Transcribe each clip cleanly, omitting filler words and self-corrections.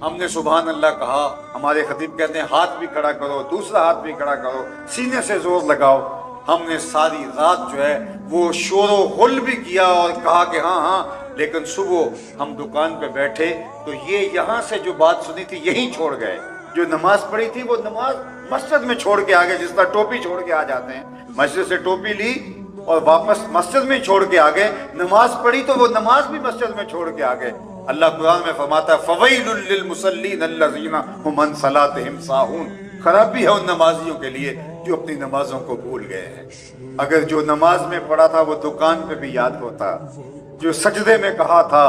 ہم نے سبحان اللہ کہا، ہمارے خطیب کہتے ہیں ہاتھ بھی کھڑا کرو، دوسرا ہاتھ بھی کھڑا کرو، سینے سے زور لگاؤ۔ ہم نے ساری رات جو ہے وہ شور و غل بھی کیا اور کہا کہ ہاں ہاں، لیکن صبح ہم دکان پہ بیٹھے تو یہ یہاں سے جو بات سنی تھی یہیں چھوڑ گئے، جو نماز پڑھی تھی وہ نماز مسجد میں چھوڑ کے آگے، جس طرح ٹوپی چھوڑ کے آ جاتے ہیں، مسجد سے ٹوپی لی اور واپس مسجد میں چھوڑ کے آگے، نماز پڑھی تو وہ نماز بھی مسجد میں چھوڑ کے آگے۔ اللہ قرآن میں فرماتا ہے فَوَيْلٌ لِّلْمُصَلِّينَ الَّذِينَ هُمْ عَنْ صَلَاتِهِمْ سَاهُونَ، خرابی ہے ان نمازیوں کے لیے جو اپنی نمازوں کو بھول گئے ہیں۔ اگر جو نماز میں پڑھا تھا وہ دکان پہ بھی یاد ہوتا، جو سجدے میں کہا تھا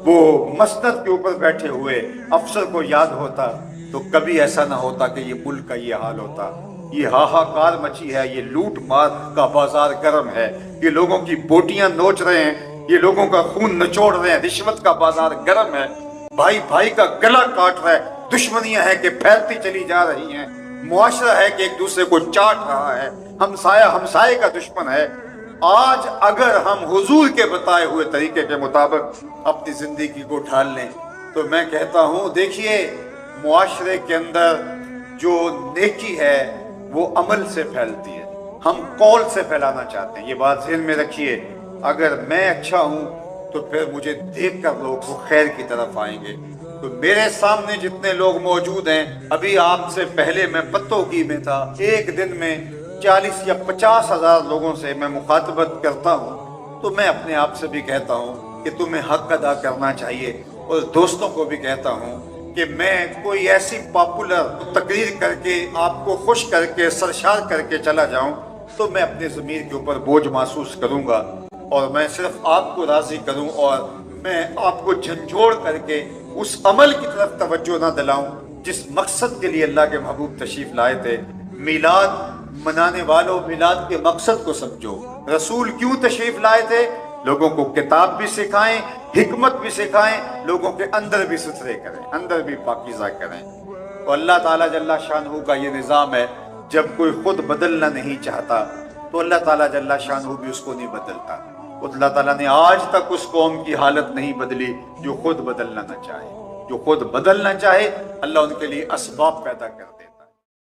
وہ مسند کے اوپر بیٹھے ہوئے افسر کو یاد ہوتا، تو کبھی ایسا نہ ہوتا کہ یہ ملک کا یہ حال ہوتا۔ یہ ہاہاکار مچی ہے، یہ لوٹ مار کا بازار گرم ہے، یہ لوگوں کی بوٹیاں نوچ رہے ہیں، یہ لوگوں کا خون نچوڑ رہے ہیں، رشوت کا بازار گرم ہے، بھائی بھائی کا گلا کاٹ رہا ہے، دشمنیاں ہیں کہ پھیلتی چلی جا رہی ہیں، معاشرہ ہے کہ ایک دوسرے کو چاٹ رہا ہے، ہمسایہ ہمسائے کا دشمن ہے۔ آج اگر ہم حضور کے بتائے ہوئے طریقے کے مطابق اپنی زندگی کو ڈھال لیں تو میں کہتا ہوں دیکھیے، معاشرے کے اندر جو نیکی ہے وہ عمل سے پھیلتی ہے، ہم قول سے پھیلانا چاہتے ہیں، یہ بات ذہن میں رکھیے۔ اگر میں اچھا ہوں تو پھر مجھے دیکھ کر لوگ وہ خیر کی طرف آئیں گے۔ تو میرے سامنے جتنے لوگ موجود ہیں، ابھی آپ سے پہلے میں پتوکی میں تھا، ایک دن میں 40 یا 50 ہزار لوگوں سے میں مخاطبت کرتا ہوں، تو میں اپنے آپ سے بھی کہتا ہوں کہ تمہیں حق ادا کرنا چاہیے، اور دوستوں کو بھی کہتا ہوں کہ میں کوئی ایسی پاپولر تقریر کر کے آپ کو خوش کر کے سرشار کر کے چلا جاؤں تو میں اپنے ضمیر کے اوپر بوجھ محسوس کروں گا، اور میں صرف آپ کو راضی کروں اور میں آپ کو جھنجھوڑ کر کے اس عمل کی طرف توجہ نہ دلاؤں جس مقصد کے لیے اللہ کے محبوب تشریف لائے تھے۔ میلاد منانے والوں، میلاد کے مقصد کو سمجھو، رسول کیوں تشریف لائے تھے؟ لوگوں کو کتاب بھی سکھائیں، حکمت بھی سکھائیں، لوگوں کے اندر بھی ستھرے کریں، اندر بھی پاکیزہ کریں۔ تو اللہ تعالیٰ جل شانہ کا یہ نظام ہے، جب کوئی خود بدلنا نہیں چاہتا تو اللہ تعالیٰ جل شانہ بھی اس کو نہیں بدلتا۔ اللہ تعالیٰ نے آج تک اس قوم کی حالت نہیں بدلی جو خود بدلنا نہ چاہے۔ جو خود بدلنا چاہے اللہ ان کے لیے اسباب پیدا کر دے۔